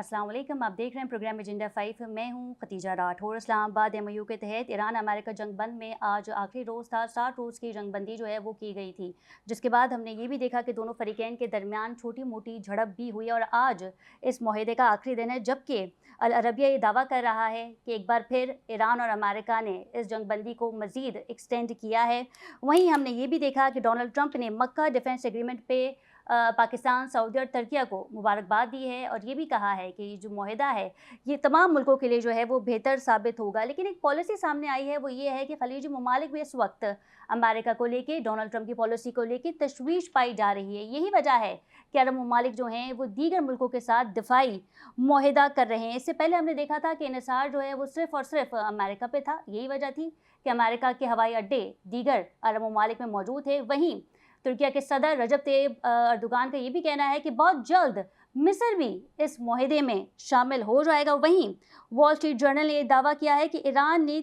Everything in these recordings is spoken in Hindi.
अस्सलाम वालेकुम। आप देख रहे हैं प्रोग्राम एजेंडा 5। मैं हूं खतीजा राठौर। इस्लामाबाद एमओयू के तहत ईरान अमेरिका जंग बंद में आज आखिरी रोज़ था। 60 रोज़ की जंगबंदी जो है वो की गई थी, जिसके बाद हमने ये भी देखा कि दोनों फरीकैन के दरमियान छोटी मोटी झड़प भी हुई और आज इस माहदे का आखिरी दिन है, जबकि अल अरबिया ये दावा कर रहा है कि एक बार फिर ईरान और अमेरिका ने इस जंगबंदी को मज़ीद एक्सटेंड किया है। वहीं हमने ये भी देखा कि डोनाल्ड ट्रंप ने मक्का डिफेंस एग्रीमेंट पे पाकिस्तान, सऊदी और तुर्किया को मुबारकबाद दी है और ये भी कहा है कि जो मुआहदा है ये तमाम मुल्कों के लिए जो है वो बेहतर साबित होगा। लेकिन एक पॉलिसी सामने आई है, वो ये है कि खलीजी ममालिक में इस वक्त अमेरिका को लेके, डोनाल्ड ट्रंप की पॉलिसी को लेके तशवीश पाई जा रही है। यही वजह है कि अरब ममालिक जो हैं वो दीगर मुल्कों के साथ दिफाई मुआहदा कर रहे हैं। इससे पहले हमने देखा था कि इन्हिसार जो है वो सिर्फ और सिर्फ अमेरिका पे था। यही वजह थी कि अमेरिका के हवाई अड्डे दीगर अरब ममालिक में मौजूद थे। वहीं तुर्किया के सदर रजब तैयब अर्दोगान का ये भी कहना है कि बहुत जल्द मिस्र भी इस मुआहदे में शामिल हो जाएगा। वहीं वॉल स्ट्रीट जर्नल ने दावा किया है कि ईरान ने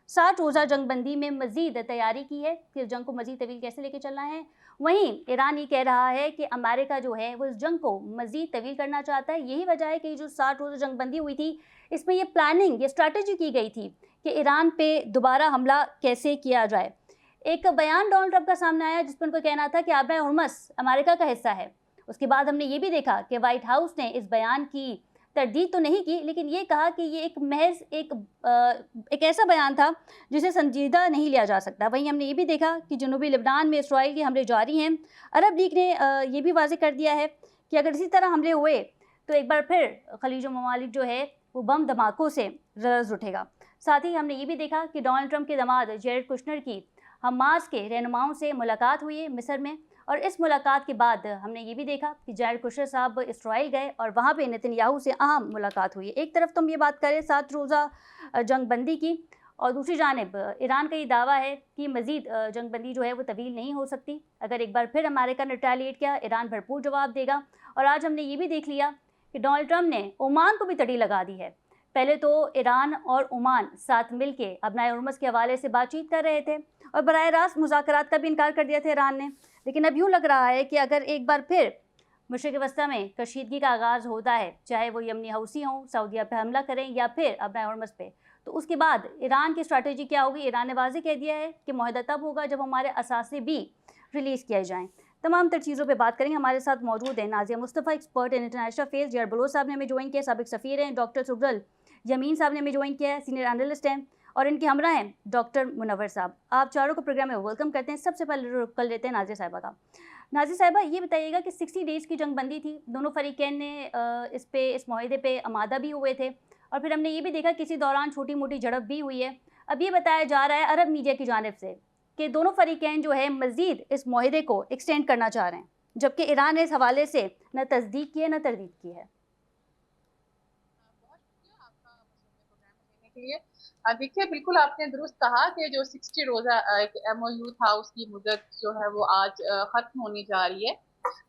60 रोज़ा जंगबंदी में मजीद तैयारी की है कि इस जंग को मजीद तवील कैसे लेके चलना है। वहीं ईरान ये कह रहा है कि अमेरिका जो है वो इस जंग को मजीद तवील करना चाहता है। यही वजह है कि जो 60 रोज़ा जंगबंदी हुई थी, इसमें ये प्लानिंग, ये स्ट्रैटेजी की गई थी कि ईरान पे दोबारा हमला कैसे किया जाए। एक बयान डोनाल्ड ट्रंप का सामने आया जिस पर उनको कहना था कि आबरा हुर्मुज़ अमेरिका का हिस्सा है। उसके बाद हमने ये भी देखा कि व्हाइट हाउस ने इस बयान की तरदीद तो नहीं की, लेकिन ये कहा कि ये एक महज एक ऐसा बयान था जिसे संजीदा नहीं लिया जा सकता। वहीं हमने ये भी देखा कि जनूबी लेबनान में इसराइल के हमले जारी हैं। अरब लीग ने ये भी वाज़ेह कर दिया है कि अगर इसी तरह हमले हुए तो एक बार फिर खलीज ममालिक जो है वो बम धमाकों से रर्ज उठेगा। साथ ही हमने ये भी देखा कि डोनाल्ड ट्रंप के दामाद जेरेड कुशनर की हमास के रहनुमाओं से मुलाकात हुई है मिस्र में, और इस मुलाकात के बाद हमने ये भी देखा कि जेरेड कुशनर साहब इसराइल गए और वहाँ पे नेतन्याहू से अहम मुलाकात हुई है। एक तरफ तो हम ये बात करें 7 रोज़ा जंगबंदी की, और दूसरी जानिब ईरान का ये दावा है कि मज़ीद जंगबंदी जो है वो तवील नहीं हो सकती। अगर एक बार फिर अमेरिका ने रिटेलिएट किया, ईरान भरपूर जवाब देगा। और आज हमने ये भी देख लिया कि डोनाल्ड ट्रंप ने ओमान को भी तड़ी लगा दी है। पहले तो ईरान और ओमान साथ मिलके अपना हुर्मुज़ के हवाले से बातचीत कर रहे थे और बराह रास्त मुज़ाकरात का भी इनकार कर दिया था ईरान ने। लेकिन अब यूँ लग रहा है कि अगर एक बार फिर मशरिक़ वस्ता में कशीदगी का आगाज़ होता है, चाहे वो यमनी हौसी हों, सऊदीया पे हमला करें या फिर अपना हुर्मुज़ पे, तो उसके बाद ईरान की स्ट्रैटेजी क्या होगी। ईरान ने वाज़ेह कह दिया है कि मुआहदा तब होगा जब हमारे असासे भी रिलीज़ किए जाएँ। तमाम तर चीज़ों पे बात करेंगे। हमारे साथ मौजूद हैं Nazia Mustafa, expert in international affairs, Jayar Baloch साहब ने हमें ज्वाइन किया, साबिक़ सफ़ीर हैं। डॉक्टर सुगरल यमीन साहब ने हमें ज्वाइन किया है, सीनियर एनालिस्ट हैं। और इनके हमरा हैं डॉक्टर मुनव्वर साहब। आप चारों को प्रोग्राम में वेलकम करते हैं। सबसे पहले रुख कर लेते हैं नाज़िया साहिबा का। नाज़िया साहिबा, ये बताइएगा कि 60 डेज़ की जंगबंदी थी, दोनों फरीकैन ने इस मुआहदे पे आमादा भी हुए थे, और फिर हमने ये भी देखा किसी दौरान छोटी मोटी झड़प भी हुई है। अब ये बताया जा रहा है अरब मीडिया की जानिब से कि दोनों फरीकैन जो है मज़ीद इस मुआहदे को एक्सटेंड करना चाह रहे हैं, जबकि ईरान ने इस हवाले से न तस्दीक की है न तरदीद की है। बहुत शुक्रिया आपका मुझे प्रोग्राम में लेने के लिए। देखिए, बिल्कुल आपने दुरुस्त कहा कि जो 60 रोज़ा एक एमओयू था, उसकी मुद्दत जो है वो आज खत्म होने जा रही है।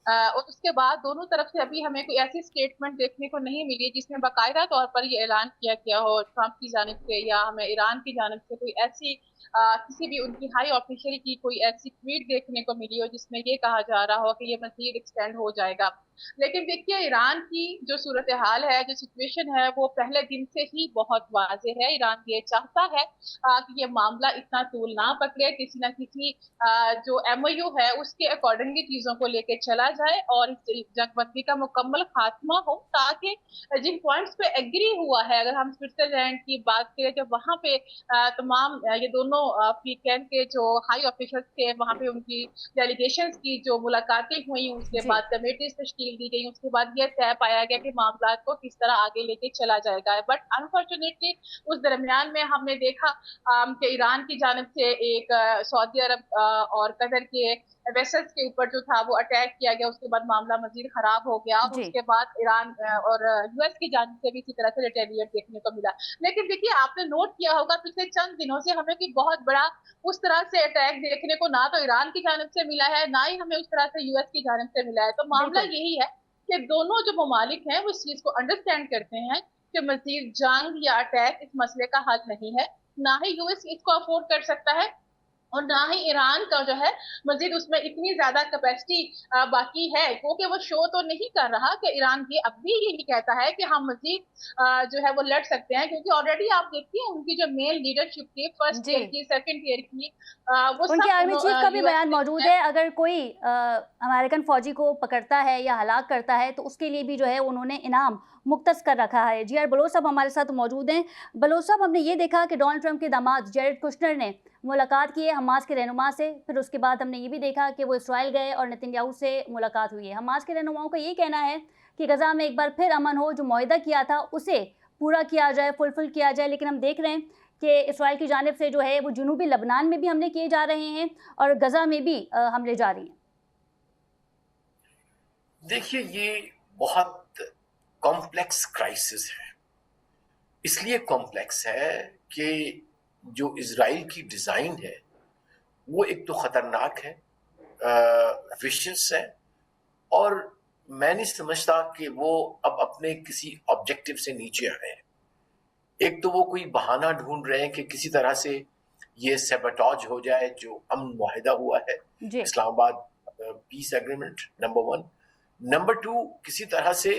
और उसके बाद दोनों तरफ से अभी हमें कोई ऐसी स्टेटमेंट देखने को नहीं मिली जिसमें बाकायदा तौर पर ये ऐलान किया गया हो ट्रंप की जानिब से, या हमें ईरान की जानिब से कोई ऐसी किसी भी उनकी हाई ऑफिशियल की कोई ऐसी ट्वीट देखने को मिली हो जिसमें ये कहा जा रहा हो कि ये मजीद एक्सटेंड हो जाएगा। लेकिन देखिए, ईरान की जो सूरत हाल है, जो सिचुएशन है, वो पहले दिन से ही बहुत वाजे है। ईरान ये चाहता है कि ये मामला इतना तूल ना पकड़े, किसी न किसी जो एमओयू है उसके अकॉर्डिंगली चीजों को लेके चला जाए और इस जंगबंदी का मुकम्मल खात्मा हो, ताकि जिन पॉइंट्स पे एग्री हुआ है, अगर हम स्विट्जरलैंड की बात करें, जब वहां पे तमाम ये दोनों फ्रीकैन के जो हाई ऑफिशियल्स थे, वहां पे उनकी डेलीगेशंस की जो मुलाकातें हुई, उसके जी। बाद कमेटीज तश्कील दी गई, उसके बाद यह तय पाया गया कि मामला को किस तरह आगे लेके चला जाएगा। बट अनफॉर्चुनेटली उस दरमियान में हमने देखा कि ईरान की जानिब से एक सऊदी अरब और कतर के वेसल्स के ऊपर जो था वो अटैक किया गया। उसके बाद मामला मजीद खराब हो गया और जी। उसके बाद ईरान और यूएस की जानिब से भी इसी तरह से रिटेलिएट देखने को मिला। लेकिन देखिए, आपने नोट किया होगा पिछले चंद दिनों से हमें कोई बहुत बड़ा उस तरह से अटैक देखने को ना तो ईरान की जानिब से मिला है, ना ही हमें उस तरह से यूएस की जानिब से मिला है। तो मामला बिल्कुल। यही है कि दोनों जो ममालिक हैं वो इस चीज को अंडरस्टैंड करते हैं कि मजीद जंग या अटैक इस मसले का हल नहीं है, ना ही यूएस इसको अफोर्ड कर सकता है, और ना ही ईरान का जो है मजीद उसमें इतनी ज्यादा कैपेसिटी बाकी है, क्योंकि वो शो तो नहीं कर रहा कि ईरान भी अब भी यही कहता है कि हम मजीद जो है वो लड़ सकते हैं, क्योंकि ऑलरेडी आप देखिए उनकी जो मेल लीडरशिप थी, फर्स्ट जी, ईयर की, सेकंड ईयर की, वो उनके सब आर्मी चीफ का भी यूएस बयान में मौजूद है। है, अगर कोई अमेरिकन फ़ौजी को पकड़ता है या हलाक करता है, तो उसके लिए भी जो है उन्होंने इनाम मुख्तस कर रखा है। जी आर बलोच साहब हमारे साथ मौजूद हैं। बलोच साहब, हमने ये देखा कि डोनाल्ड ट्रंप के दामाद जेरेड कुश्नर ने मुलाकात की है हमास के रहनुमा से, फिर उसके बाद हमने ये भी देखा कि वो इसराइल गए और नेतन्याहू से मुलाकात हुई है। हमास के रहनुमाओं का ये कहना है कि गज़ा में एक बार फिर अमन हो, जो मुआहिदा किया था उसे पूरा किया जाए, फुलफिल किया जाए, लेकिन हम देख रहे हैं कि इसराइल की जानिब से जो है वो जुनूबी लबनान में भी हमले किए जा रहे हैं और गज़ा में भी हमले जारी हैं। देखिए, ये बहुत कॉम्प्लेक्स क्राइसिस है। इसलिए कॉम्प्लेक्स है कि जो इजराइल की डिजाइन है वो एक तो खतरनाक है, विशियस है, और मैं नहीं समझता कि वो अब अपने किसी ऑब्जेक्टिव से नीचे आए हैं। एक तो वो कोई बहाना ढूंढ रहे हैं कि किसी तरह से ये सेबटॉज हो जाए जो अमन मुआहिदा हुआ है, जी, Islamabad peace agreement, number one. Number two, किसी तरह से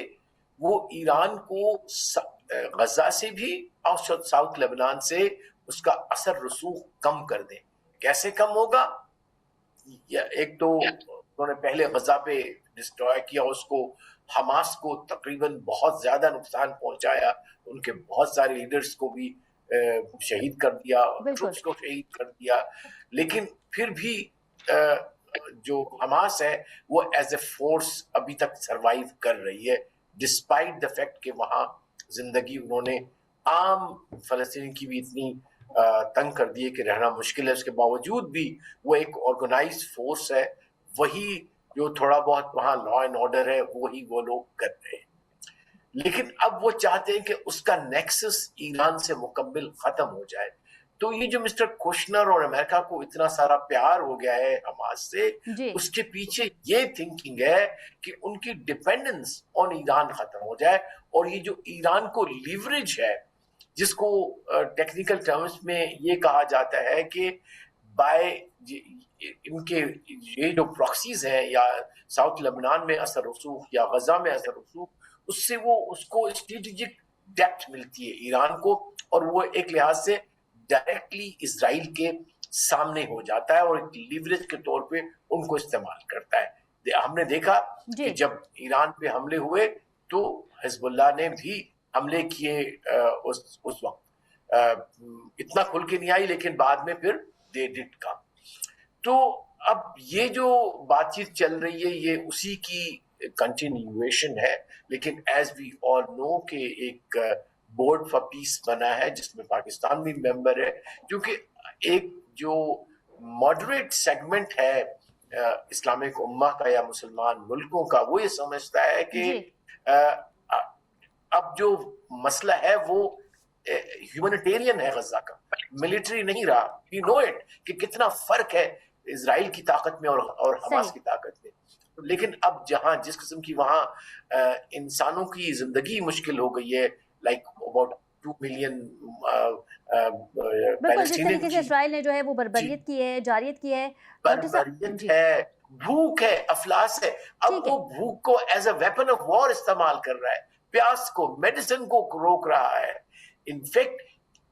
वो ईरान को गजा से भी और साउथ लेबनान से उसका असर रसूख कम कर दें। कैसे कम होगा? एक तो उन्होंने पहले गजा पे डिस्ट्रॉय किया उसको, हमास को तकरीबन बहुत ज्यादा नुकसान पहुंचाया, उनके बहुत सारे लीडर्स को भी शहीद कर दिया, बिल्कुल। ट्रुप्स को शहीद कर दिया। लेकिन फिर भी जो हमास है वो एज ए फोर्स अभी तक सरवाइव कर रही है, डिस्पाइट द फैक्ट कि वहां जिंदगी उन्होंने आम फलस्तीनी की भी इतनी तंग कर दी है कि रहना मुश्किल है। उसके बावजूद भी वो एक ऑर्गेनाइज फोर्स है, वही जो थोड़ा बहुत वहां लॉ एंड ऑर्डर है वही वो लोग कर रहे हैं। लेकिन अब वो चाहते हैं कि उसका नेक्सस ईरान से मुकम्मल खत्म हो जाए। तो ये जो मिस्टर कुशनर और अमेरिका को इतना सारा प्यार हो गया है हमास से, जी, उसके पीछे ये थिंकिंग है कि उनकी डिपेंडेंस ऑन ईरान खत्म हो जाए, और ये जो ईरान को लीवरेज है, जिसको टेक्निकल टर्म्स में ये कहा जाता है कि बाय इनके ये जो प्रॉक्सीज हैं या साउथ लेबनान में असर रसूख या गजा में असर रसूख, उससे वो उसको स्ट्रेटेजिक डेप्थ मिलती है ईरान को, और वो एक लिहाज से डायरेक्टली इसराइल के सामने हो जाता है और एक लीवरेज के तौर पे उनको इस्तेमाल करता है। हमने देखा जी, कि जब ईरान पे हमले हुए तो हिजबुल्लाह ने भी हमले किए उस वक्त, इतना खुल के नहीं आई, लेकिन बाद में फिर दे डिड कम। तो अब ये जो बातचीत चल रही है ये उसी की कंटिन्यूएशन है। लेकिन एज वी ऑल नो कि एक बोर्ड फॉर पीस बना है जिसमें पाकिस्तान भी मेंबर है, क्योंकि एक जो मॉडरेट सेगमेंट है इस्लामिक उम्मा का या मुसलमान मुल्कों का, वो ये समझता है कि जी, अब जो मसला है वो ह्यूमैनिटेरियन है, गजा का मिलिट्री नहीं रहा। वी नो इट कि कितना फर्क है इजराइल की ताकत में और हमास सही। की ताकत में। लेकिन अब जहां जिस किस्म की वहां इंसानों की जिंदगी मुश्किल हो गई है, लाइक अबाउट 2 मिलियन बिल्कुल, जिस पैलेस्टीनियन तरीके से की इसराइल ने जो है वो जी बर्बरियत की है, जारियत की है। डॉक्टर साहब बर्बरियत जी, है, भूख है, अफलास है। अब ठीक वो है। भूख को as a weapon of war इस्तेमाल कर रहा है, प्यास को, मेडिसिन को रोक रहा है। In fact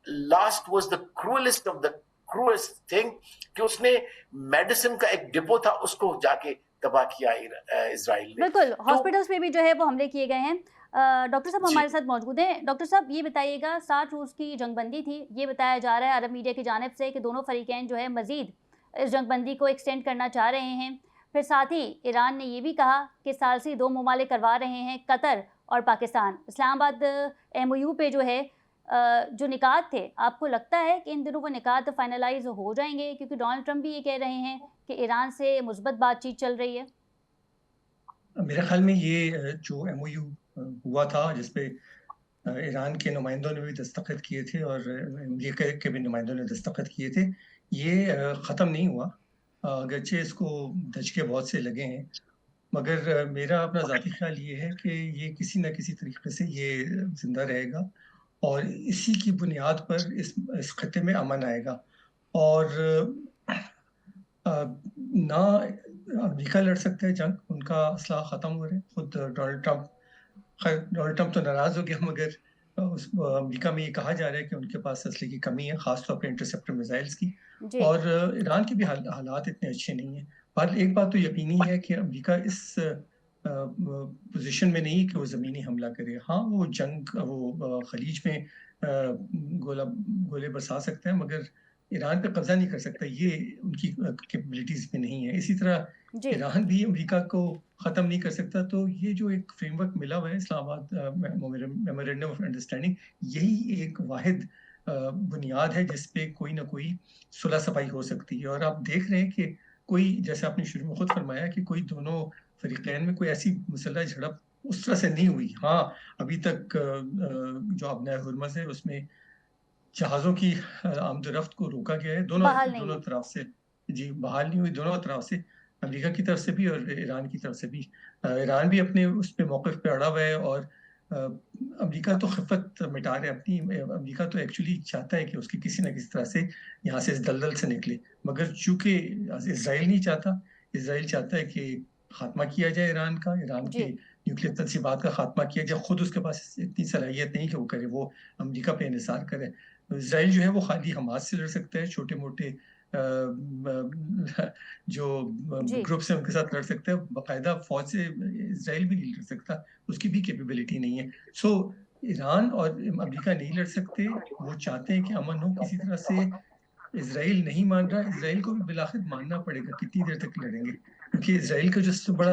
last was the cruellest of the cruellest thing कि उसने मेडिसिन का एक डिपो था उसको जाके तबाह किया इजराइल ने। बिल्कुल, तो हॉस्पिटल्स में भी जो है वो हमले किए गए हैं। डॉक्टर साहब जी हमारे साथ मौजूद हैं। डॉक्टर साहब ये बताइएगा, 60 रूस की जंगबंदी थी, ये बताया जा रहा है अरब मीडिया की जानिब से कि दोनों फ़रीक़ैन जो है मज़ीद इस जंगबंदी को एक्सटेंड करना चाह रहे हैं। फिर साथ ही ईरान ने ये भी कहा कि सालसी 2 ममालिक करवा रहे हैं, कतर और पाकिस्तान। इस्लामाबाद एमओयू पे जो है जो निकात थे, आपको लगता है कि इन दिनों वो निकात फाइनलाइज़ हो जाएँगे? क्योंकि डोनाल्ड ट्रंप भी ये कह रहे हैं कि ईरान से मुस्बत बातचीत चल रही है। मेरे ख्याल में ये जो एमओयू हुआ था जिसपे ईरान के नुमाइंदों ने भी दस्तखत किए थे और अमेरिका के भी नुमाइंदों ने दस्तखत किए थे, ये ख़त्म नहीं हुआ। अगरचे इसको दचके बहुत से लगे हैं, मगर मेरा अपना ज़ाती ख्याल ये है कि ये किसी न किसी तरीके से ये ज़िंदा रहेगा और इसी की बुनियाद पर इस खत्ते में अमन आएगा। और ना अमेरिका लड़ सकता है जंग, उनका असला ख़त्म हो रहा है। खुद डोनाल्ड ट्रंप, खैर डोनाल्ड ट्रंप तो नाराज़ हो गया, मगर अमेरिका में ये कहा जा रहा है कि उनके पास असले की कमी है, ख़ास तौर पे इंटरसेप्टर मिसाइल्स की। जी और ईरान के भी हालात इतने अच्छे नहीं हैं। पर एक बात तो यकीनी है कि अमेरिका इस पोजीशन में नहीं है कि वो ज़मीनी हमला करे। हाँ, वो खलीज में गोले बरसा सकता है, मगर ईरान पे कब्ज़ा नहीं कर सकता, ये उनकी कैपेबिलिटीज़ में नहीं है। इसी तरह जी ईरान भी अमेरिका को ख़त्म नहीं कर सकता। तो ये जो एक फ्रेमवर्क मिला हुआ है इस्लामाबाद मेमोरेंडम ऑफ अंडरस्टैंडिंग, यही एक वाहिद बुनियाद है जिस पे कोई ना कोई सुलह सफाई हो सकती है। और आप देख रहे हैं कि कोई, जैसे आपने शुरू में खुद फरमाया कि कोई दोनों फरीकैन में कोई ऐसी मुसल्लह झड़प उस तरह से नहीं हुई। हाँ, अभी तक जो अबनाए हुर्मुज़ है उसमें जहाज़ों की आमद-ओ-रफ्त को रोका गया है बहाल नहीं दोनों है। तरफ से। जी, बहाल नहीं हुई दोनों तरफ से, अमेरिका की तरफ से भी और ईरान की तरफ से भी। ईरान भी अपने उस पे मौक़िफ़ पे अड़ा हुआ है और अमेरिका तो ख़िफ़्फ़त मिटा रहा है अपनी। अमेरिका तो एक्चुअली चाहता है कि उसकी किसी न किसी तरह से यहाँ से इस दलदल से निकले। मगर चूँकि इज़राइल नहीं चाहता, इज़राइल चाहता है कि ख़ात्मा किया जाए ईरान का, ईरान जी के न्यूक्लियर तंज़ीमात का ख़ात्मा किया जाए। खुद उसके पास इतनी सलाहियत नहीं कि वो करे, वो अमेरिका पे इन्हिसार करे। इज़राइल जो है वो खाली हमास से लड़ सकता है, छोटे-मोटे जो जी ग्रुप्स हैं उनके साथ लड़ सकता है, बाकायदा फ़ौज से इज़राइल भी नहीं लड़ सकता, उसकी भी कैपेबिलिटी नहीं है। सो ईरान और अमेरिका नहीं लड़ सकते, वो चाहते हैं कि अमन हो किसी तरह से। इज़राइल नहीं मान रहा, इज़राइल को भी बिलाखिर मानना पड़ेगा, कितनी देर तक लड़ेंगे? क्योंकि इज़राइल का जो सबसे बड़ा